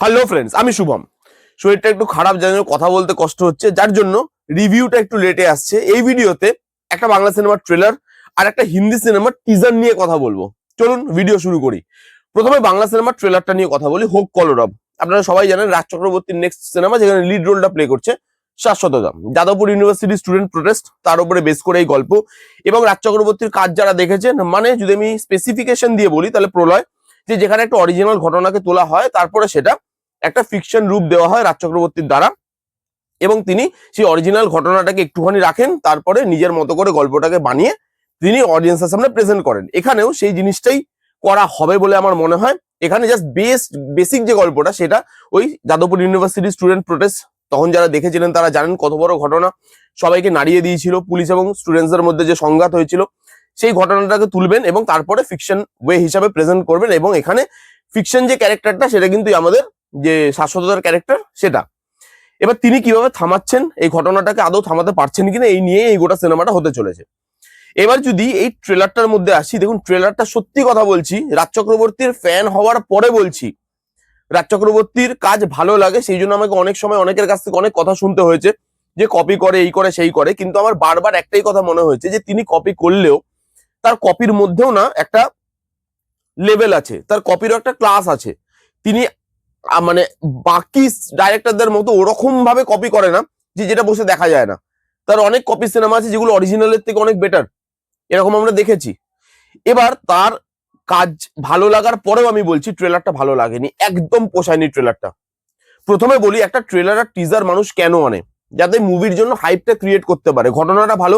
Hello friends, আমি শুভম। শরীরটা একটু খারাপ, জানি কথা বলতে কষ্ট হচ্ছে, যার জন্য রিভিউটা একটু লেটে আসছে। এই ভিডিওতে একটা বাংলা সিনেমার ট্রেলার আর একটা হিন্দি সিনেমার টিজার নিয়ে কথা বলবো। চলুন ভিডিও শুরু করি। প্রথমে বাংলা সিনেমার ট্রেলারটা নিয়ে কথা বলি, হোক কলরব। আপনারা সবাই জানেন রাজ চক্রবর্তীর নেক্সট সিনেমা, যেখানে লিড রোলটা প্লে করছে শাশ্বতদা। যাদবপুর ইউনিভার্সিটি স্টুডেন্ট প্রোটেস্ট, তার উপরে বেস করে এই গল্প। এবং রাজ চক্রবর্তীর কাজ যারা দেখেছেন, মানে যদি আমি স্পেসিফিকেশন দিয়ে বলি তাহলে প্রলয়, যে যেখানে একটা অরিজিনাল ঘটনাকে তোলা হয়, তারপরে সেটা একটা ফিকশন রূপ দেওয়া হয় রাজ চক্রবর্তীর দ্বারা, এবং তিনি সেই অরিজিনাল ঘটনাটাকে একটুখানি রাখেন, তারপরে নিজের মতো করে গল্পটাকে বানিয়ে তিনি অডিয়েন্সের সামনে প্রেজেন্ট করেন। এখানেও সেই জিনিসটাই করা হবে বলে আমার মনে হয়। এখানে জাস্ট বেসিক যে গল্পটা, সেটা ওই যাদবপুর ইউনিভার্সিটি স্টুডেন্ট প্রোটেস্ট, তখন যারা দেখেছিলেন তারা জানেন কত বড় ঘটনা, সবাইকে নাড়িয়ে দিয়েছিল, পুলিশ এবং স্টুডেন্টসদের মধ্যে যে সংঘাত হয়েছিল, সেই ঘটনাটাকে তুলবেন এবং তারপরে ফিকশন ওয়ে হিসাবে প্রেজেন্ট করবেন। এবং এখানে ফিকশন যে ক্যারেক্টারটা, সেটা কিন্তু আমাদের যে শাশ্বতদার ক্যারেক্টার, সেটা। এবার তিনি কিভাবে থামাচ্ছেন এই ঘটনাটাকে, আদৌ থামাতে পারছেন কিনা, এই নিয়ে এই গোটা সিনেমাটা হতে চলেছে। এবার যদি এই ট্রেলারটার মধ্যে আসি, দেখুন ট্রেলারটা সত্যি কথা বলছি, রাজ চক্রবর্তীর ফ্যান হওয়ার পরে বলছি, রাজ চক্রবর্তীর কাজ ভালো লাগে, সেই জন্য আমাকে অনেক সময় অনেকের কাছ থেকে অনেক কথা শুনতে হয়েছে যে কপি করে, এই করে, সেই করে। কিন্তু আমার বারবার একটাই কথা মনে হয়েছে, যে তিনি কপি করলেও তার কপির মধ্যেও না একটা লেভেল আছে, তার কপিরও একটা ক্লাস আছে। তিনি মানে বাকি ডাইরেক্টরদের মতো ওরকম ভাবে কপি করে না যে যেটা বসে দেখা যায় না। তার অনেক কপি সিনেমা আছে যেগুলো অরিজিনালের থেকে অনেক বেটার, এরকম আমরা দেখেছি। এবার তার কাজ ভালো লাগার পরেও আমি বলছি ট্রেলারটা ভালো লাগেনি, একদম পোষায়নি ট্রেলারটা। প্রথমে বলি, একটা ট্রেলার আর টিজার মানুষ কেন আনে? যাতে মুভির জন্য হাইপটা ক্রিয়েট করতে পারে। ঘটনাটা ভালো,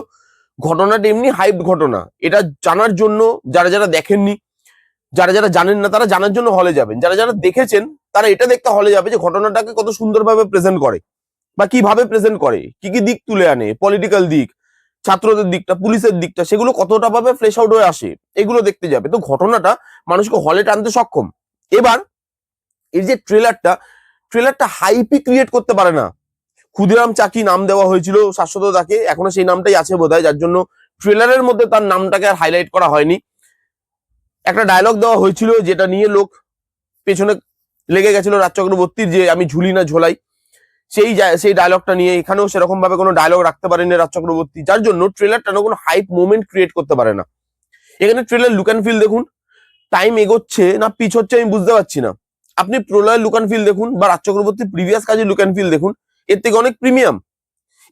ঘটনাটা এমনি হাইপ ঘটনা, এটা জানার জন্য যারা যারা দেখেননি, যারা যারা জানেন না, তারা জানার জন্য হলে যাবেন। যারা যারা দেখেছেন তারা এটা দেখতে হলে যাবে যে ঘটনাটাকে কত সুন্দরভাবে প্রেজেন্ট করে, বা কিভাবে প্রেজেন্ট করে, কি কি দিক তুলে আনে, পলিটিক্যাল দিক, ছাত্রদের দিকটা, পুলিশের দিকটা, সেগুলো কতটা ভাবে ফ্লেশ আউট হয়ে আসে, এগুলো দেখতে যাবে। তো ঘটনাটা মানুষকে হলে টানতে সক্ষম। এবার এই যে ট্রেলারটা হাইপই ক্রিয়েট করতে পারে না। ক্ষুদিরাম চাকি নাম দেওয়া হয়েছিল শাশ্বতদাকে, এখনো সেই নামটাই আছে বোধহয়, যার জন্য ট্রেলারের মধ্যে তার নামটাকে আর হাইলাইট করা হয়নি। একটা ডায়লগ দেওয়া হয়েছিল যেটা নিয়ে লোক পেছনে লেগে গেছিল রাজ চক্রবর্তীর, যে আমি ঝুলি না ঝোলাই, সেই ডায়লগটা নিয়ে এখানেও সেরকম ভাবে কোনো ডায়লগ রাখতে পারেনি রাজ চক্রবর্তী, যার জন্য ট্রেলারটা কোনো হাইপ মোমেন্ট ক্রিয়েট করতে পারে না। এখানে ট্রেলার লুক অ্যান্ড ফিল দেখুন, টাইম এগোচ্ছে না পিছ হচ্ছে আমি বুঝতে পারছি না। আপনি প্রলয়ের লুক অ্যান্ড ফিল দেখুন, বা রাজ চক্রবর্তীর প্রিভিয়াস কাজে লুক অ্যান্ড ফিল দেখুন, এর থেকে অনেক প্রিমিয়াম।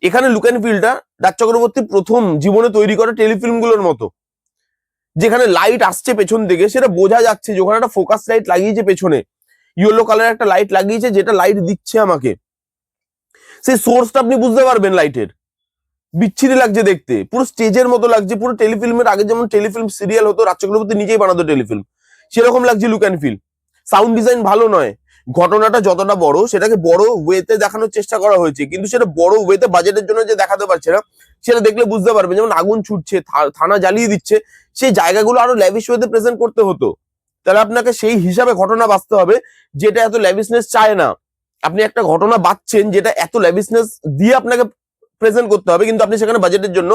এখানে লুক অ্যান্ড ফিলটা রাজ চক্রবর্তী প্রথম জীবনে তৈরি করা টেলিফিল্ম গুলোর মতো, যেখানে লাইট আসছে পেছন থেকে, সেটা বোঝা যাচ্ছে যে ওখানে একটা ফোকাস লাইট লাগিয়েছে পেছনে, ইয়েলো কালার একটা লাইট লাগিয়েছে, যেটা লাইট দিচ্ছে আমাকে, সেই সোর্সটা আপনি বুঝতে পারবেন। লাইটের বিচ্ছিরি লাগছে দেখতে, পুরো স্টেজের মতো লাগছে, পুরো টেলিফিল্মের আগে যেমন টেলিফিল্ম সিরিয়াল হতো, রাজ চক্রবর্তী নিজেই বানাতো টেলিফিল্ম, সেরকম লাগছে look and feel. Sound design ভালো নয়, ঘটনাটা যতটা বড় সেটাকে বড় ওয়েতে দেখানোর চেষ্টা করা হয়েছে, কিন্তু সেটা বড় ওয়েতে বাজেটের জন্য যে দেখাতে পারছে না, সেটা দেখলে বুঝতে পারবে। যেমন আগুন ছুটছে, থানা জ্বালিয়ে দিচ্ছে, সেই জায়গাগুলো আরো ল্যাভিশ ওয়েতে প্রেজেন্ট করতে হতো। তাহলে আপনাকে সেই হিসাবে ঘটনা বাঁচতে হবে, যেটা এত ল্যাভিশনেস চায় না। আপনি একটা ঘটনা বাঁচছেন যেটা এত ল্যাভিশনেস দিয়ে আপনাকে প্রেজেন্ট করতে হবে, কিন্তু আপনি সেখানে বাজেটের জন্য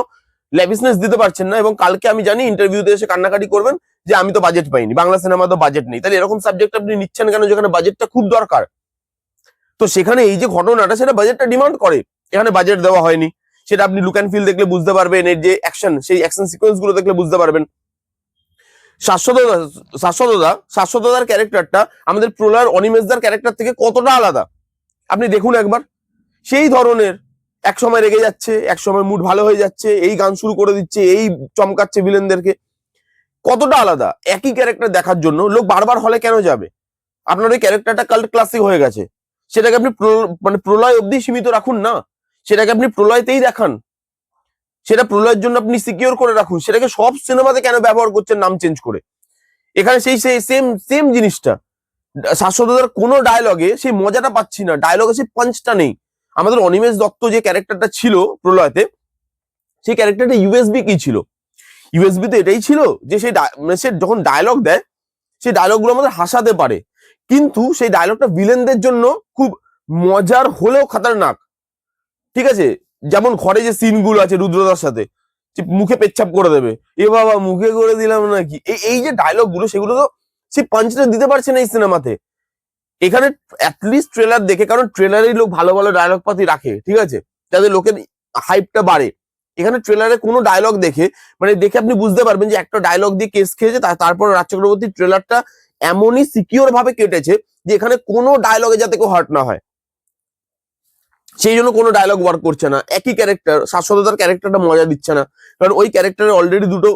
ল্যাভিশনেস দিতে পারছেন না। এবং কালকে আমি জানি ইন্টারভিউতে এসে কান্নাকাটি করবেন যে আমি তো বাজেট পাইনি, বাংলা সিনেমা তো বাজেট নেই। তাহলে এরকম সাবজেক্ট আপনি নিচ্ছেন কেন, যেখানে বাজেটটা খুব দরকার? তো সেখানে এই যে ঘটনাটা, সেটা বাজেটটা ডিমান্ড করে, এখানে বাজেট দেওয়া হয়নি। সেটা আপনি লুক অ্যান্ড ফিল দেখলে বুঝতে পারবেন, এর যে অ্যাকশন, সেই অ্যাকশন সিকোয়েন্স গুলো দেখলে বুঝতে পারবেন। শাশ্বতদার ক্যারেক্টারটা আমাদের প্রলয়ের অনিমেষদার ক্যারেক্টার থেকে কতটা আলাদা আপনি দেখুন একবার। সেই ধরনের, এক সময় রেগে যাচ্ছে, এক সময় মুড ভালো হয়ে যাচ্ছে, এই গান শুরু করে দিচ্ছে, এই চমকাচ্ছে ভিলেনদেরকে, কতটা আলাদা। একই ক্যারেক্টার দেখার জন্য লোক বারবার হলে কেন যাবে? আপনার ওই ক্যারেক্টারটা কাল্ট ক্লাসিক হয়ে গেছে, সেটাকে আপনি মানে প্রলয় অব্দি সীমিত রাখুন না, সেটাকে আপনি প্রলয়তেই দেখান, সেটা প্রলয়ের জন্য আপনি সিকিউর করে রাখুন। সেটাকে সব সিনেমাতে কেন ব্যবহার করছেন নাম চেঞ্জ করে? এখানে সেই সেম সেম জিনিসটা, শাশ্বতদার কোনো ডায়লগে সেই মজাটা পাচ্ছি না, ডায়লগে সেই পাঞ্চটা নেই। আমাদের অনিমেষ দত্ত যে ক্যারেক্টারটা ছিল প্রলয়তে, সেই ক্যারেক্টারটা ইউএসবি কি ছিল? ইউএসবি তো এটাই ছিল যে সে যখন ডায়লগ দেয়, সেই ডায়লগগুলো আমাদের হাসাতে পারে, কিন্তু সেই ডায়লগটা ভিলেনদের জন্য খুব মজার হলেও খাতারনাক। ঠিক আছে, যেমন ঘরে যে সিনগুলো আছে রুদ্রদার সাথে, মুখে পেচ্ছাপ করে দেবে, এ বাবা মুখে করে দিলাম নাকি, এই যে ডায়লগ গুলো, সেগুলো তো সে পাঞ্চটা দিতে পারছে না এই সিনেমাতে। এখানে অ্যাটলিস্ট ট্রেলার দেখে, কারণ ট্রেলারেই লোক ভালো ভালো ডায়লগ পাতি রাখে, ঠিক আছে, যাতে লোকের হাইপটা বাড়ে। এখানে ট্রেলারে কোনো ডায়লগ দেখে মানে দেখে আপনি বুঝতে পারবেন যে একটা ডায়লগ দিয়ে কেস খেয়েছে, তারপর রাজ চক্রবর্তীর ট্রেলারটা এমনই সিকিউর ভাবে কেটেছে যে এখানে কোনো ডায়লগে যাতে কেউ হার্ট না হয়, সেই জন্য কোনো ডায়লগ ওয়ার্ক করছে না। একই ক্যারেক্টার, শাশ্বততার ক্যারেক্টারটা মজা দিচ্ছে না, কারণ ওই ক্যারেক্টারে অলরেডি দুটো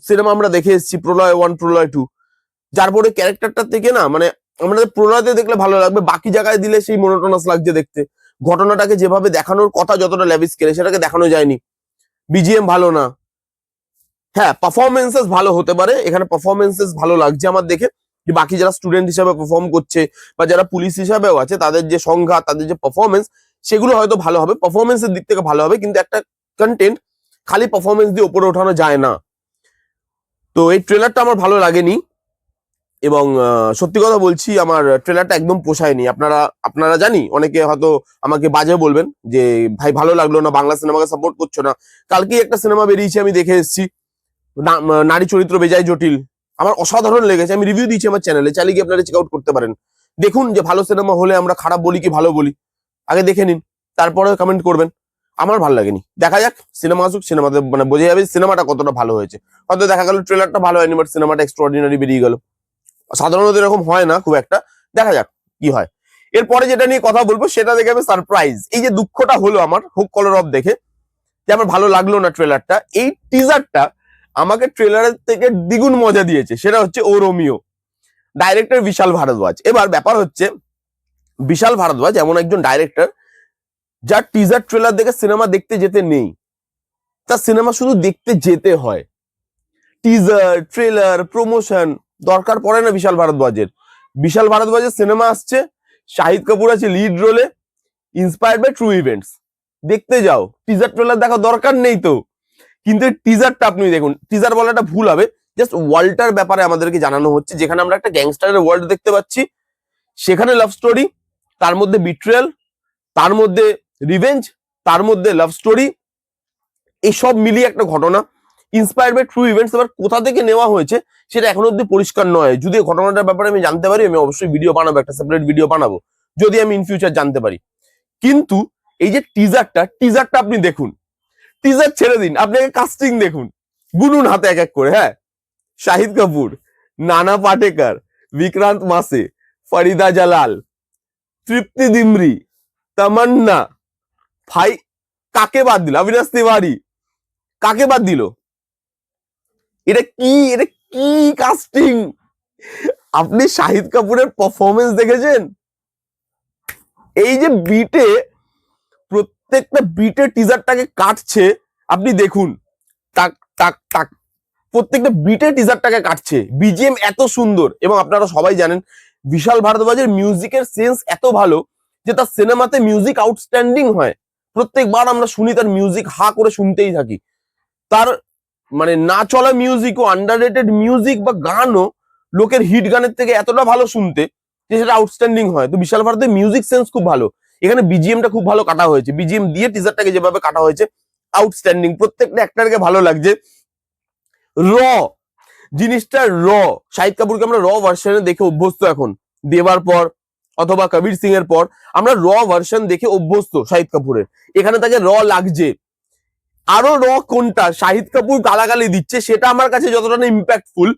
সিনেমা আমরা দেখে এসেছি, প্রলয় 1 প্রলয় 2, যার পরে ক্যারেক্টারটা থেকে না মানে আমাদের প্রলয়তে দেখলে ভালো লাগবে, বাকি জায়গায় দিলে সেই মোনোটোনাস লাগছে দেখতে। ঘটনাটাকে যেভাবে দেখানোর কথা যতটা ল্যাভিশ করে সেটাকে দেখানো যায়নি। বিজিএম ভালো না, হ্যাঁ পারফরমেন্সেস ভালো হতে পারে, এখানে পারফরমেন্সেস ভালো লাগছে আমার দেখে, যে বাকি যারা স্টুডেন্ট হিসাবে পারফর্ম করছে বা যারা পুলিশ হিসাবেও আছে তাদের যে সংঘাত, তাদের যে পারফরমেন্স, সেগুলো হয়তো ভালো হবে, পারফরমেন্সের দিক থেকে ভালো হবে, কিন্তু একটা কন্টেন্ট খালি পারফরমেন্স দিয়ে উপরে ওঠানো যায় না। তো এই ট্রেলারটা আমার ভালো লাগেনি, এবং সত্যি কথা বলছি আমার ট্রেলারটা একদম পোষায়নি। আপনারা জানি অনেকে হয়তো আমাকে বাজে বলবেন যে ভাই ভালো লাগলো না, বাংলা সিনেমাকে সাপোর্ট করছো না। কালকেই একটা সিনেমা বেরিয়েছে, আমি দেখে এসেছি, নারী চরিত্র বেজায় জটিল, আমার অসাধারণ লেগেছে, আমি রিভিউ দিয়েছি আমার চ্যানেলে, চাইলে গিয়ে আপনারা চেক আউট করতে পারেন। দেখুন যে ভালো সিনেমা হলে আমরা খারাপ বলি কি ভালো বলি, আগে দেখে নিন, তারপরে কমেন্ট করবেন। আমার ভালো লাগেনি, দেখা যাক, সিনেমা আসুক, সিনেমাতে মানে বোঝা যাবে সিনেমাটা কতটা ভালো হয়েছে। হয়তো দেখা গেল ট্রেলারটা ভালো হয়নি, বাট সিনেমাটা এক্সট্রাঅর্ডিনারি বেরিয়ে গেল। সাধারণত এরকম হয় না খুব একটা, দেখা যাক কি হয়। এরপরে যেটা নিয়ে কথা বলবো সেটা দেখে আমি সারপ্রাইজ, এই যে দুঃখটা হলো আমার হুক কলার অফ দেখে, যে আমার ভালো লাগলো না ট্রেলারটা, এই টিজারটা আমাকে ট্রেলারের থেকে দ্বিগুণ মজা দিয়েছে। সেটা হচ্ছে ও রোমিও, ডাইরেক্টর বিশাল ভারদ্বাজ। এবার ব্যাপার হচ্ছে বিশাল ভারদ্বাজ এমন একজন ডাইরেক্টর যার টিজার ট্রেলার দেখে সিনেমা দেখতে যেতে নেই, তার সিনেমা শুধু দেখতে যেতে হয়। টিজার ট্রেলার প্রমোশন দরকার পড়ে না বিশাল ভারদ্বাজের। বিশাল ভারদ্বাজের সিনেমা আসছে, শাহিদ কাপুর আছে লিড রোলে, ইন্সপায়ার্ড বাই ট্রু ইভেন্টস, দেখতে যাও, টিজার ট্রেলার দেখা দরকার নেই তো। কিন্তু টিজারটা আপনি দেখুন, টিজার বলাটা ভুল হবে, জাস্ট ওয়ার্ল্ডটার ব্যাপারে আমাদেরকে জানানো হচ্ছে, যেখানে আমরা একটা গ্যাংস্টারের ওয়ার্ল্ড দেখতে পাচ্ছি, সেখানে লাভ স্টোরি, তার মধ্যে বিট্রিয়াল, তার মধ্যে রিভেঞ্জ, তার মধ্যে লাভ স্টোরি, এইসব মিলিয়ে একটা ঘটনা ইন্সপায়ার্ড বাই ট্রু ইভেন্টস। এবার কোথা থেকে নেওয়া হয়েছে সেটা এখনো অব্দি পরিষ্কার নয়। যদি ঘটনাটার ব্যাপারে আমি জানতে পারি, আমি অবশ্যই ভিডিও বানাবো, একটা সেপারেট ভিডিও বানাবো, যদি আমি ইন ফিউচার জানতে পারি। কিন্তু এই যে টিজারটা আপনি দেখুন, টিজার ছেড়ে দিন, আপনি কাস্টিং দেখুন, গুনুন হাতে এক এক করে। হ্যাঁ, শাহিদ কাপুর, নানা পাটেকর, বিক্রান্ত মাসে, ফরিদা জালাল, তৃপ্তি ডিমরি, তামান্না, ভাই কাকে বাদ দিল, অবিনাশ তিওয়ারি কাকে বাদ দিল, এটা কি কাস্টিং? আপনি শাহিদ কাপুরের পারফরমেন্স দেখেছেন? এই যে প্রত্যেকটা বিটে টিজারটাকে কাটছে, আপনি দেখুন, টাক টাক টাক, প্রত্যেকটা বিটে টিজারটাকে কাটছে। বিজিএম এত সুন্দর, এবং আপনারা সবাই জানেন বিশাল ভারদ্বাজের মিউজিকের সেন্স এত ভালো যে তার সিনেমাতে মিউজিক আউটস্ট্যান্ডিং হয়। প্রত্যেকবার আমরা শুনি তার মিউজিক, হা করে শুনতেই থাকি। তার মানে না চলা মিউজিকও, আন্ডাররেটেড মিউজিক বা গানও লোকের হিট গানের থেকে এতটা ভালো শুনতে যে সেটা আউটস্ট্যান্ডিং হয়। তো বিশাল ভারতের মিউজিক সেন্স খুব ভালো, এখানে বিজিএমটা খুব ভালো কাটা হয়েছে, বিজিএম দিয়ে টিজারটাকে যেভাবে কাটা হয়েছে আউটস্ট্যান্ডিং, প্রত্যেকটা অ্যাক্টরকে ভালো লাগছে। র জিনিসটা শাহিদ কাপুরকে আমরা ভার্সনে দেখে অভ্যস্ত, এখন দেবার পর অথবা কবির সিং এর পর আমরা ভার্সন দেখে অভ্যস্ত শাহিদ কাপুরের, এখানে তাকে লাগছে। আরো কোনটা, শাহিদ কাপুর গালাগালি দিচ্ছে সেটা আমার কাছে যতটা না ইম্প্যাক্টফুল,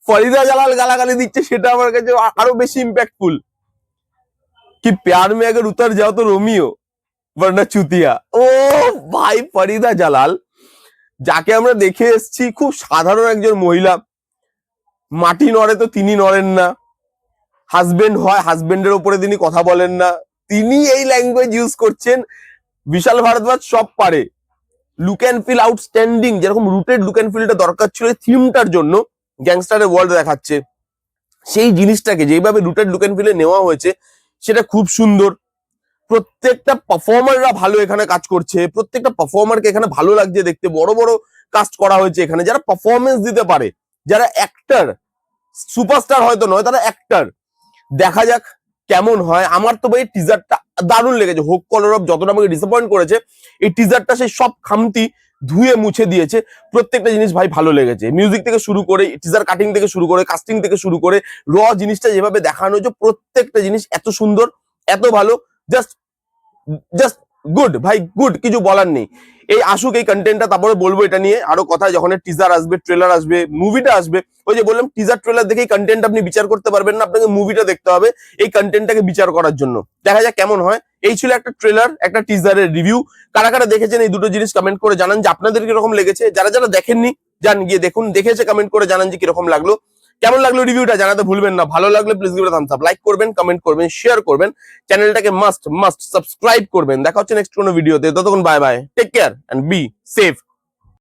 ফরিদা জালাল গালাগালি দিচ্ছে সেটা আমার কাছে আরো বেশি ইম্প্যাক্টফুল। কি প্যার মে আগে উতর যাও তো রোমিও বর্ণা চুতিয়া। ও ভাই, ফরিদা জালাল যাকে আমরা দেখে এসেছি খুব সাধারণ একজন মহিলা, মাটি নড়ে তো তিনি নড়েন না, হাজবেন্ড হয় হাজবেন্ডের ওপরে তিনি কথা বলেন না, তিনি এই ল্যাঙ্গুয়েজ ইউজ করছেন। বিশাল ভারদ্বাজ সব পারে, লুক অ্যান্ড ফিল আউটস্ট্যান্ডিং, যেরকম রুটেড লুক অ্যান্ড ফিলটা দরকার ছিল থিমটার জন্য, গ্যাংস্টারের ওয়ার্ল্ড দেখাচ্ছে, সেই জিনিসটাকে যেভাবে রুটেড লুক অ্যান্ড ফিলে নেওয়া হয়েছে সেটা খুব সুন্দর। প্রত্যেকটা পারফর্মাররা ভালো এখানে কাজ করছে, প্রত্যেকটা পারফর্মারকে এখানে ভালো লাগছে দেখতে, বড় বড় কাস্ট করা হয়েছে এখানে, যারা পারফরমেন্স দিতে পারে, যারা অ্যাক্টর, সুপারস্টার হয়তো নয়, তারা অ্যাক্টর। দেখা যাক কেমন হয়। আমার তো ভাই টিজারটা দারুণ লেগেছে, হোক কলার অফ যতটা আমাকে ডিসঅ্যাপয়েন্ট করেছে, এই টিজারটা সেই সব খামতি ধুয়ে মুছে দিয়েছে। প্রত্যেকটা জিনিস ভাই ভালো লেগেছে, মিউজিক থেকে শুরু করে, টিজার কাটিং থেকে শুরু করে, কাস্টিং থেকে শুরু করে, জিনিসটা যেভাবে দেখানো হয়েছে, প্রত্যেকটা জিনিস এত সুন্দর, এত ভালো, জাস্ট জাস্ট গুড ভাই, গুড, কিছু বলার নেই। এই আসুক এই কন্টেন্টটা, তারপরে বলবো এটা নিয়ে আরো কথা, যখন টিজার আসবে, ট্রেলার আসবে, মুভিটা আসবে। ওই যে বললাম, টিজার ট্রেলার দেখেই কন্টেন্ট আপনি বিচার করতে পারবেন না, আপনাকে মুভিটা দেখতে হবে এই কন্টেন্টটাকে বিচার করার জন্য। দেখা যাক কেমন হয়। এই ছিল একটা ট্রেলার, একটা টিজারের রিভিউ। কারা কারা দেখেছেন এই দুটো জিনিস কমেন্ট করে জানান যে আপনাদের কিরকম লেগেছে। যারা যারা দেখেননি, যান গিয়ে দেখুন, দেখেছে কমেন্ট করে জানান যে কিরকম লাগলো। কেমন লাগলো রিভিউটা জানাতে ভুলবেন না। ভালো লাগলে please give it a Thums up, like করবেন, কমেন্ট করবেন, শেয়ার করবেন, চ্যানেলটাকে মাস্ট মাস্ট সাবস্ক্রাইব করবেন। দেখা হচ্ছে নেক্সট কোনো ভিডিওতে, ততক্ষণ bye bye, take care and be safe.